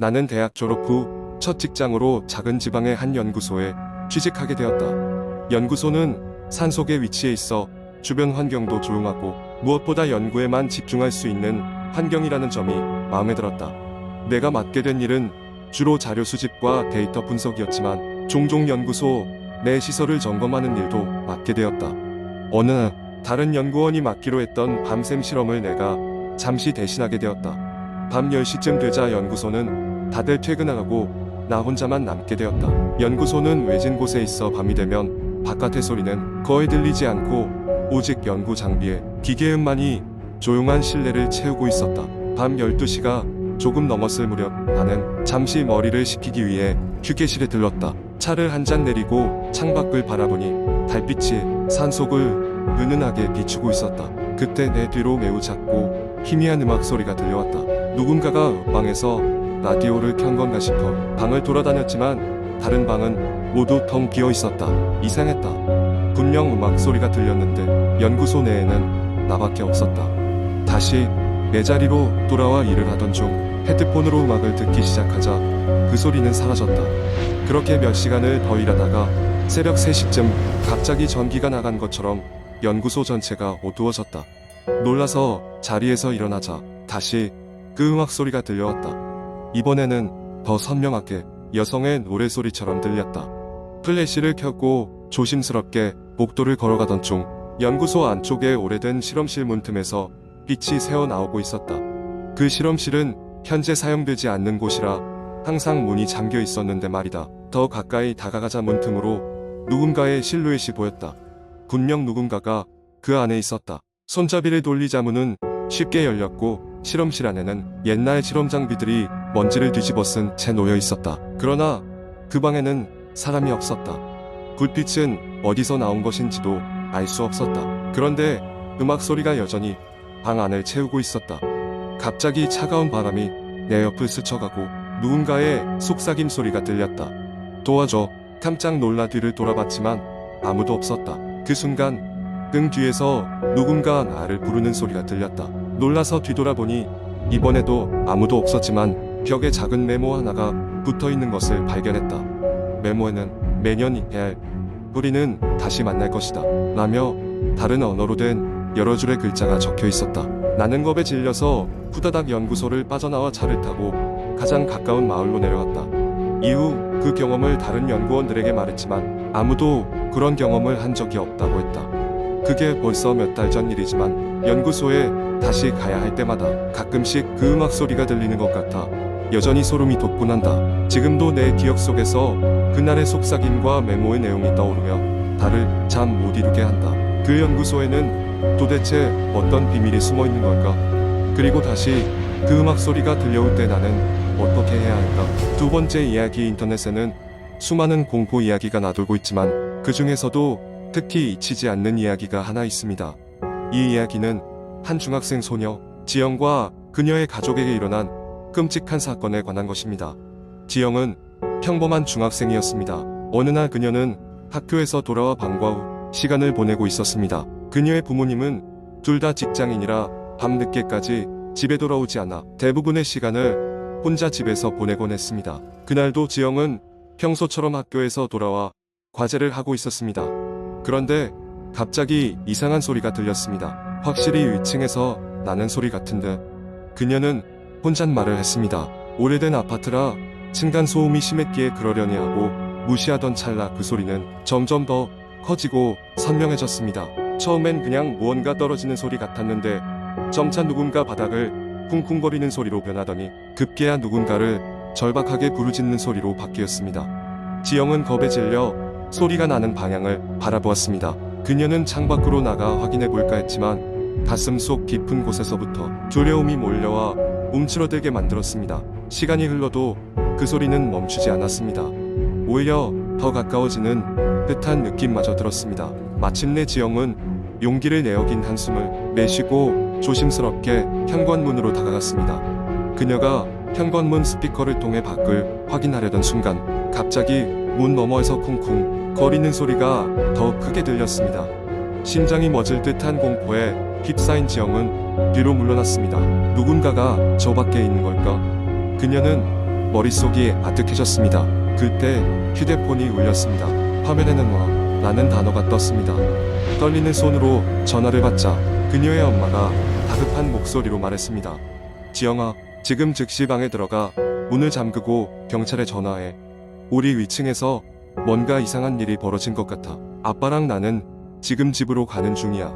나는 대학 졸업 후 첫 직장으로 작은 지방의 한 연구소에 취직하게 되었다. 연구소는 산속에 위치해 있어 주변 환경도 조용하고 무엇보다 연구에만 집중할 수 있는 환경이라는 점이 마음에 들었다. 내가 맡게 된 일은 주로 자료 수집과 데이터 분석이었지만 종종 연구소 내 시설을 점검하는 일도 맡게 되었다. 어느 날 다른 연구원이 맡기로 했던 밤샘 실험을 내가 잠시 대신하게 되었다. 밤 10시쯤 되자 연구소는 다들 퇴근하고 나 혼자만 남게 되었다. 연구소는 외진 곳에 있어 밤이 되면 바깥의 소리는 거의 들리지 않고 오직 연구 장비의 기계음만이 조용한 실내를 채우고 있었다. 밤 12시가 조금 넘었을 무렵 나는 잠시 머리를 식히기 위해 휴게실에 들렀다. 차를 한 잔 내리고 창밖을 바라보니 달빛이 산속을 은은하게 비추고 있었다. 그때 내 뒤로 매우 작고 희미한 음악 소리가 들려왔다. 누군가가 방에서 라디오를 켠 건가 싶어 방을 돌아다녔지만 다른 방은 모두 텅 비어 있었다. 이상했다. 분명 음악 소리가 들렸는데 연구소 내에는 나밖에 없었다. 다시 내 자리로 돌아와 일을 하던 중 헤드폰으로 음악을 듣기 시작하자 그 소리는 사라졌다. 그렇게 몇 시간을 더 일하다가 새벽 3시쯤 갑자기 전기가 나간 것처럼 연구소 전체가 어두워졌다. 놀라서 자리에서 일어나자 다시 그 음악 소리가 들려왔다. 이번에는 더 선명하게 여성의 노래소리처럼 들렸다. 플래시를 켰고 조심스럽게 복도를 걸어가던 중 연구소 안쪽에 오래된 실험실 문틈에서 빛이 새어나오고 있었다. 그 실험실은 현재 사용되지 않는 곳이라 항상 문이 잠겨 있었는데 말이다. 더 가까이 다가가자 문틈으로 누군가의 실루엣이 보였다. 분명 누군가가 그 안에 있었다. 손잡이를 돌리자 문은 쉽게 열렸고 실험실 안에는 옛날 실험 장비들이 먼지를 뒤집어 쓴 채 놓여 있었다. 그러나 그 방에는 사람이 없었다. 불빛은 어디서 나온 것인지도 알 수 없었다. 그런데 음악 소리가 여전히 방 안을 채우고 있었다. 갑자기 차가운 바람이 내 옆을 스쳐가고 누군가의 속삭임 소리가 들렸다. 도와줘. 깜짝 놀라 뒤를 돌아봤지만 아무도 없었다. 그 순간 등 뒤에서 누군가 나를 부르는 소리가 들렸다. 놀라서 뒤돌아보니 이번에도 아무도 없었지만 벽에 작은 메모 하나가 붙어있는 것을 발견했다. 메모에는 매년 해야 할 우리는 다시 만날 것이다 라며 다른 언어로 된 여러 줄의 글자가 적혀 있었다. 나는 겁에 질려서 후다닥 연구소를 빠져나와 차를 타고 가장 가까운 마을로 내려갔다. 이후 그 경험을 다른 연구원들에게 말했지만 아무도 그런 경험을 한 적이 없다고 했다. 그게 벌써 몇 달 전 일이지만 연구소에 다시 가야 할 때마다 가끔씩 그 음악 소리가 들리는 것 같아 여전히 소름이 돋곤한다. 지금도 내 기억 속에서 그날의 속삭임과 메모의 내용이 떠오르며 나를 잠 못 이루게 한다. 그 연구소에는 도대체 어떤 비밀이 숨어 있는 걸까? 그리고 다시 그 음악 소리가 들려올 때 나는 어떻게 해야 할까? 두 번째 이야기. 인터넷에는 수많은 공포 이야기가 나돌고 있지만 그 중에서도 특히 잊히지 않는 이야기가 하나 있습니다. 이 이야기는 한 중학생 소녀 지영과 그녀의 가족에게 일어난 끔찍한 사건에 관한 것입니다. 지영은 평범한 중학생이었습니다. 어느 날 그녀는 학교에서 돌아와 방과 후 시간을 보내고 있었습니다. 그녀의 부모님은 둘 다 직장인이라 밤늦게까지 집에 돌아오지 않아 대부분의 시간을 혼자 집에서 보내곤 했습니다. 그날도 지영은 평소처럼 학교에서 돌아와 과제를 하고 있었습니다. 그런데 갑자기 이상한 소리가 들렸습니다. 확실히 위층에서 나는 소리 같은데 그녀는 혼잣말을 했습니다. 오래된 아파트라 층간 소음이 심했기에 그러려니 하고 무시하던 찰나 그 소리는 점점 더 커지고 선명해졌습니다. 처음엔 그냥 무언가 떨어지는 소리 같았는데 점차 누군가 바닥을 쿵쿵거리는 소리로 변하더니 급기야 누군가를 절박하게 부르짖는 소리로 바뀌었습니다. 지영은 겁에 질려 소리가 나는 방향을 바라보았습니다. 그녀는 창밖으로 나가 확인해 볼까 했지만 가슴 속 깊은 곳에서부터 두려움이 몰려와 움츠러들게 만들었습니다. 시간이 흘러도 그 소리는 멈추지 않았습니다. 오히려 더 가까워지는 듯한 느낌마저 들었습니다. 마침내 지영은 용기를 내어긴 한숨을 내쉬고 조심스럽게 현관문으로 다가갔습니다. 그녀가 현관문 스피커를 통해 밖을 확인하려던 순간 갑자기 문 너머에서 쿵쿵 거리는 소리가 더 크게 들렸습니다. 심장이 멎을 듯한 공포에 휩싸인 지영은 뒤로 물러났습니다. 누군가가 저 밖에 있는 걸까? 그녀는 머릿속이 아득해졌습니다. 그때 휴대폰이 울렸습니다. 화면에는 라는 단어가 떴습니다. 떨리는 손으로 전화를 받자 그녀의 엄마가 다급한 목소리로 말했습니다. 지영아, 지금 즉시 방에 들어가 문을 잠그고 경찰에 전화해. 우리 위층에서 뭔가 이상한 일이 벌어진 것 같아. 아빠랑 나는 지금 집으로 가는 중이야.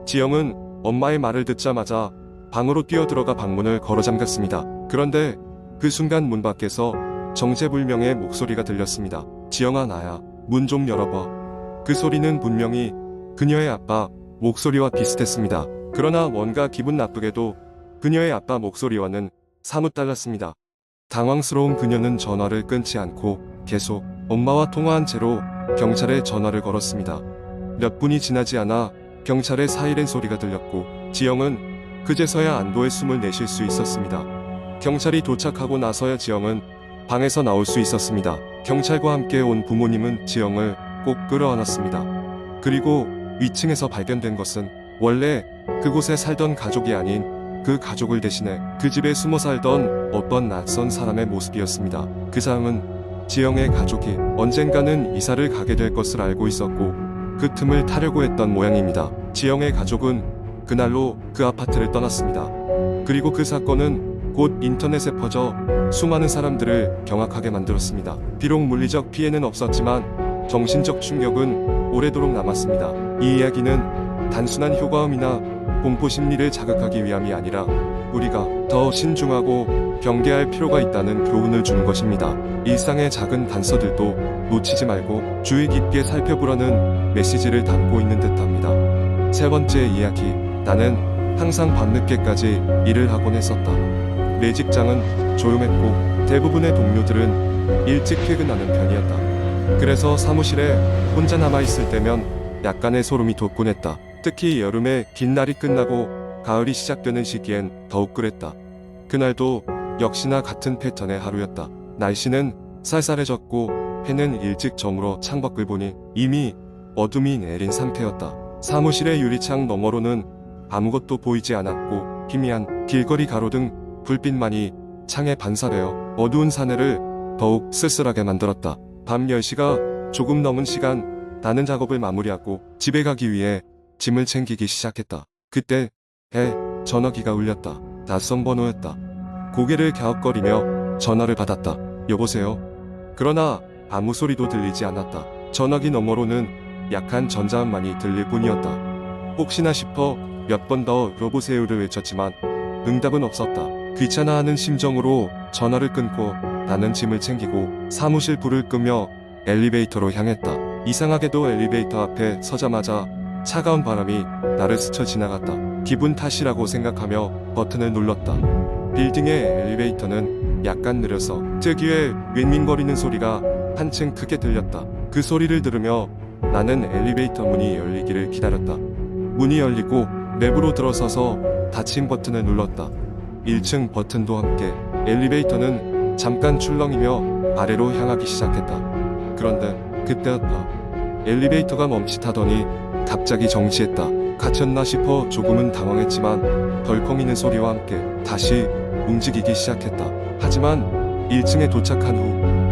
지영은 엄마의 말을 듣자마자 방으로 뛰어들어가 방문을 걸어 잠갔습니다. 그런데 그 순간 문 밖에서 정체불명의 목소리가 들렸습니다. 지영아, 나야. 문 좀 열어봐. 그 소리는 분명히 그녀의 아빠 목소리와 비슷했습니다. 그러나 뭔가 기분 나쁘게도 그녀의 아빠 목소리와는 사뭇 달랐습니다. 당황스러운 그녀는 전화를 끊지 않고 계속 엄마와 통화한 채로 경찰에 전화를 걸었습니다. 몇 분이 지나지 않아 경찰의 사이렌 소리가 들렸고 지영은 그제서야 안도의 숨을 내쉴 수 있었습니다. 경찰이 도착하고 나서야 지영은 방에서 나올 수 있었습니다. 경찰과 함께 온 부모님은 지영을 꼭 끌어안았습니다. 그리고 위층에서 발견된 것은 원래 그곳에 살던 가족이 아닌 그 가족을 대신해 그 집에 숨어 살던 어떤 낯선 사람의 모습이었습니다. 그 사람은 지영의 가족이 언젠가는 이사를 가게 될 것을 알고 있었고 그 틈을 타려고 했던 모양입니다. 지영의 가족은 그날로 그 아파트를 떠났습니다. 그리고 그 사건은 곧 인터넷에 퍼져 수많은 사람들을 경악하게 만들었습니다. 비록 물리적 피해는 없었지만 정신적 충격은 오래도록 남았습니다. 이 이야기는 단순한 효과음이나 공포 심리를 자극하기 위함이 아니라 우리가 더 신중하고 경계할 필요가 있다는 교훈을 주는 것입니다. 일상의 작은 단서들도 놓치지 말고 주의 깊게 살펴보라는 메시지를 담고 있는 듯합니다. 세 번째 이야기, 나는 항상 밤늦게까지 일을 하곤 했었다. 내 직장은 조용했고 대부분의 동료들은 일찍 퇴근하는 편이었다. 그래서 사무실에 혼자 남아있을 때면 약간의 소름이 돋곤 했다. 특히 여름에 긴 날이 끝나고 가을이 시작되는 시기엔 더욱 그랬다. 그날도 역시나 같은 패턴의 하루였다. 날씨는 쌀쌀해졌고 해는 일찍 저물어 창밖을 보니 이미 어둠이 내린 상태였다. 사무실의 유리창 너머로는 아무것도 보이지 않았고 희미한 길거리 가로등 불빛만이 창에 반사되어 어두운 사내를 더욱 쓸쓸하게 만들었다. 밤 10시가 조금 넘은 시간, 나는 작업을 마무리하고 집에 가기 위해 짐을 챙기기 시작했다. 그때 전화기가 울렸다. 낯선 번호였다. 고개를 갸웃거리며 전화를 받았다. 여보세요? 그러나 아무 소리도 들리지 않았다. 전화기 너머로는 약한 전자음만이 들릴 뿐이었다. 혹시나 싶어 몇 번 더 여보세요를 외쳤지만 응답은 없었다. 귀찮아하는 심정으로 전화를 끊고 나는 짐을 챙기고 사무실 불을 끄며 엘리베이터로 향했다. 이상하게도 엘리베이터 앞에 서자마자 차가운 바람이 나를 스쳐 지나갔다. 기분 탓이라고 생각하며 버튼을 눌렀다. 빌딩의 엘리베이터는 약간 느려서 특유의 윙윙거리는 소리가 한층 크게 들렸다. 그 소리를 들으며 나는 엘리베이터 문이 열리기를 기다렸다. 문이 열리고 내부로 들어서서 닫힌 버튼을 눌렀다. 1층 버튼도 함께 엘리베이터는 잠깐 출렁이며 아래로 향하기 시작했다. 그런데 그때였다. 엘리베이터가 멈칫하더니 갑자기 정지했다. 갇혔나 싶어 조금은 당황했지만 덜컹이는 소리와 함께 다시 움직이기 시작했다. 하지만 1층에 도착한 후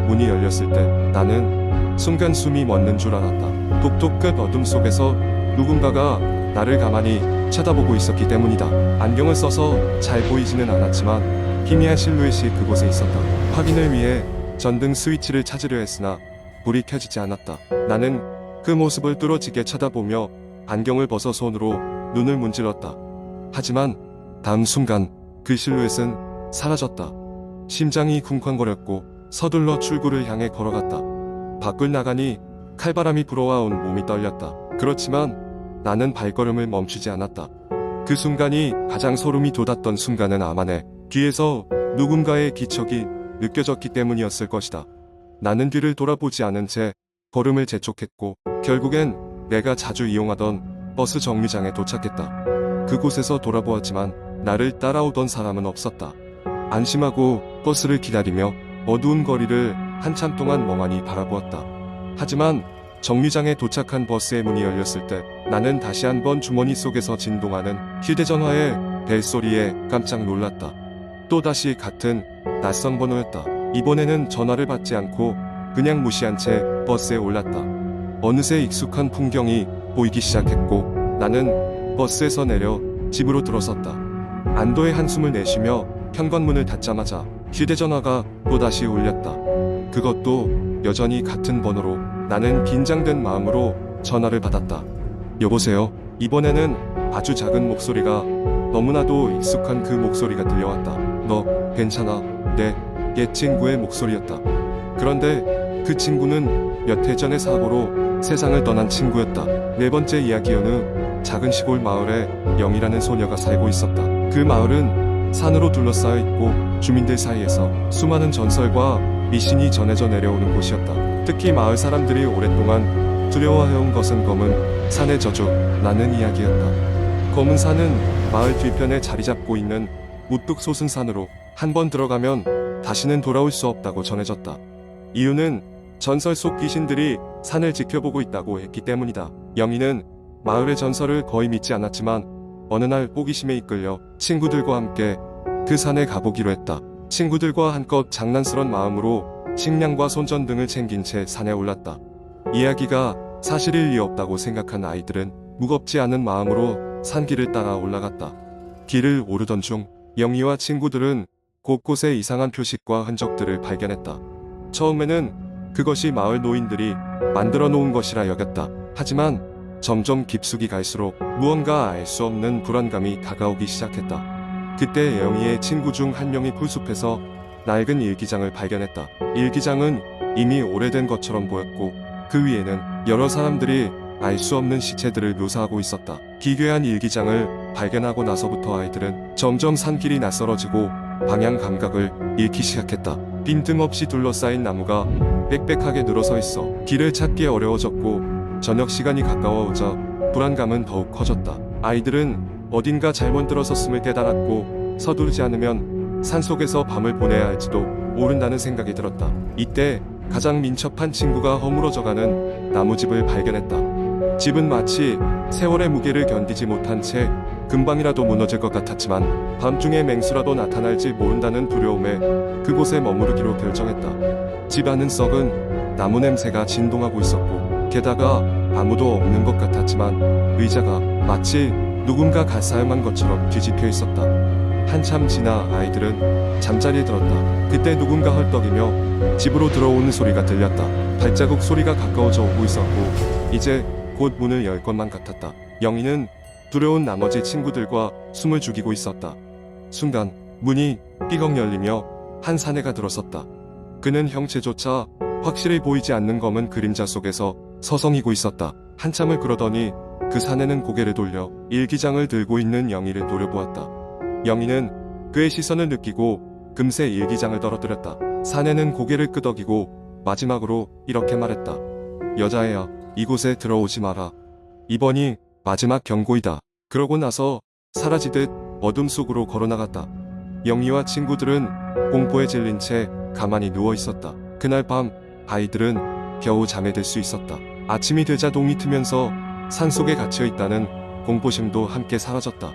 문이 열렸을 때 나는 순간 숨이 멎는 줄 알았다. 독도 끝 어둠 속에서 누군가가 나를 가만히 쳐다보고 있었기 때문이다. 안경을 써서 잘 보이지는 않았지만 희미한 실루엣이 그곳에 있었다. 확인을 위해 전등 스위치를 찾으려 했으나 불이 켜지지 않았다. 나는 그 모습을 뚫어지게 쳐다보며 안경을 벗어 손으로 눈을 문질렀다. 하지만 다음 순간 그 실루엣은 사라졌다. 심장이 쿵쾅거렸고 서둘러 출구를 향해 걸어갔다. 밖을 나가니 칼바람이 불어와 온 몸이 떨렸다. 그렇지만 나는 발걸음을 멈추지 않았다. 그 순간이 가장 소름이 돋았던 순간은 아마 내 뒤에서 누군가의 기척이 느껴졌기 때문이었을 것이다. 나는 뒤를 돌아보지 않은 채 걸음을 재촉했고 결국엔 내가 자주 이용하던 버스 정류장에 도착했다. 그곳에서 돌아보았지만 나를 따라오던 사람은 없었다. 안심하고 버스를 기다리며 어두운 거리를 한참 동안 멍하니 바라보았다. 하지만 정류장에 도착한 버스의 문이 열렸을 때 나는 다시 한번 주머니 속에서 진동하는 휴대전화의 벨소리에 깜짝 놀랐다. 또다시 같은 낯선 번호였다. 이번에는 전화를 받지 않고 그냥 무시한 채 버스에 올랐다. 어느새 익숙한 풍경이 보이기 시작했고 나는 버스에서 내려 집으로 들어섰다. 안도의 한숨을 내쉬며 현관문을 닫자마자 휴대전화가 또다시 울렸다. 그것도 여전히 같은 번호로. 나는 긴장된 마음으로 전화를 받았다. 여보세요? 이번에는 아주 작은 목소리가 너무나도 익숙한 그 목소리가 들려왔다. 너 괜찮아? 내 옛 친구의 목소리였다. 그런데 그 친구는 몇 해 전의 사고로 세상을 떠난 친구였다. 네 번째 이야기. 어느 작은 시골 마을에 영이라는 소녀가 살고 있었다. 그 마을은 산으로 둘러싸여 있고 주민들 사이에서 수많은 전설과 미신이 전해져 내려오는 곳이었다. 특히 마을 사람들이 오랫동안 두려워해온 것은 검은 산의 저주라는 이야기였다. 검은 산은 마을 뒤편에 자리 잡고 있는 우뚝 솟은 산으로 한 번 들어가면 다시는 돌아올 수 없다고 전해졌다. 이유는 전설 속 귀신들이 산을 지켜보고 있다고 했기 때문이다. 영희는 마을의 전설을 거의 믿지 않았지만 어느 날 호기심에 이끌려 친구들과 함께 그 산에 가보기로 했다. 친구들과 한껏 장난스런 마음으로 식량과 손전 등을 챙긴 채 산에 올랐다. 이야기가 사실일 리 없다고 생각한 아이들은 무겁지 않은 마음으로 산길을 따라 올라갔다. 길을 오르던 중 영희와 친구들은 곳곳에 이상한 표식과 흔적들을 발견했다. 처음에는 그것이 마을 노인들이 만들어 놓은 것이라 여겼다. 하지만 점점 깊숙이 갈수록 무언가 알 수 없는 불안감이 다가오기 시작했다. 그때 영희의 친구 중 한 명이 풀숲에서 낡은 일기장을 발견했다. 일기장은 이미 오래된 것처럼 보였고 그 위에는 여러 사람들이 알 수 없는 시체들을 묘사하고 있었다. 기괴한 일기장을 발견하고 나서부터 아이들은 점점 산길이 낯설어지고 방향 감각을 잃기 시작했다. 빈틈없이 둘러싸인 나무가 빽빽하게 늘어서 있어 길을 찾기 어려워졌고 저녁 시간이 가까워오자 불안감은 더욱 커졌다. 아이들은 어딘가 잘못 들어섰음을 깨달았고 서두르지 않으면 산속에서 밤을 보내야 할지도 모른다는 생각이 들었다. 이때 가장 민첩한 친구가 허물어져가는 나무집을 발견했다. 집은 마치 세월의 무게를 견디지 못한 채 금방이라도 무너질 것 같았지만 밤중에 맹수라도 나타날지 모른다는 두려움에 그곳에 머무르기로 결정했다. 집 안은 썩은 나무 냄새가 진동하고 있었고 게다가 아무도 없는 것 같았지만 의자가 마치 누군가 갓사용한 것처럼 뒤집혀 있었다. 한참 지나 아이들은 잠자리에 들었다. 그때 누군가 헐떡이며 집으로 들어오는 소리가 들렸다. 발자국 소리가 가까워져 오고 있었고 이제 곧 문을 열 것만 같았다. 영희는 두려운 나머지 친구들과 숨을 죽이고 있었다. 순간 문이 삐걱 열리며 한 사내가 들어섰다. 그는 형체조차 확실히 보이지 않는 검은 그림자 속에서 서성이고 있었다. 한참을 그러더니 그 사내는 고개를 돌려 일기장을 들고 있는 영희를 노려보았다. 영희는 그의 시선을 느끼고 금세 일기장을 떨어뜨렸다. 사내는 고개를 끄덕이고 마지막으로 이렇게 말했다. 여자애야, 이곳에 들어오지 마라. 이번이 마지막 경고이다. 그러고 나서 사라지듯 어둠 속으로 걸어나갔다. 영희와 친구들은 공포에 질린 채 가만히 누워 있었다. 그날 밤 아이들은 겨우 잠에 들 수 있었다. 아침이 되자 동이 트면서 산속에 갇혀 있다는 공포심도 함께 사라졌다.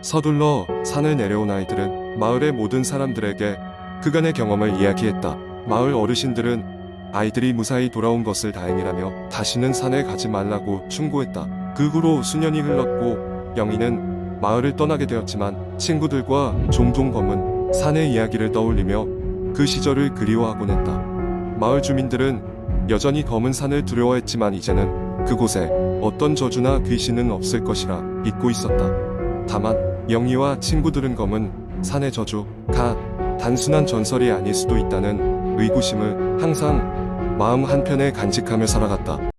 서둘러 산을 내려온 아이들은 마을의 모든 사람들에게 그간의 경험을 이야기했다. 마을 어르신들은 아이들이 무사히 돌아온 것을 다행이라며 다시는 산에 가지 말라고 충고했다. 그 후로 수년이 흘렀고 영희는 마을을 떠나게 되었지만 친구들과 종종 검은 산의 이야기를 떠올리며 그 시절을 그리워하곤 했다. 마을 주민들은 여전히 검은 산을 두려워했지만 이제는 그곳에 어떤 저주나 귀신은 없을 것이라 믿고 있었다. 다만 영희와 친구들은 검은 산의 저주가 단순한 전설이 아닐 수도 있다는 의구심을 항상 마음 한편에 간직하며 살아갔다.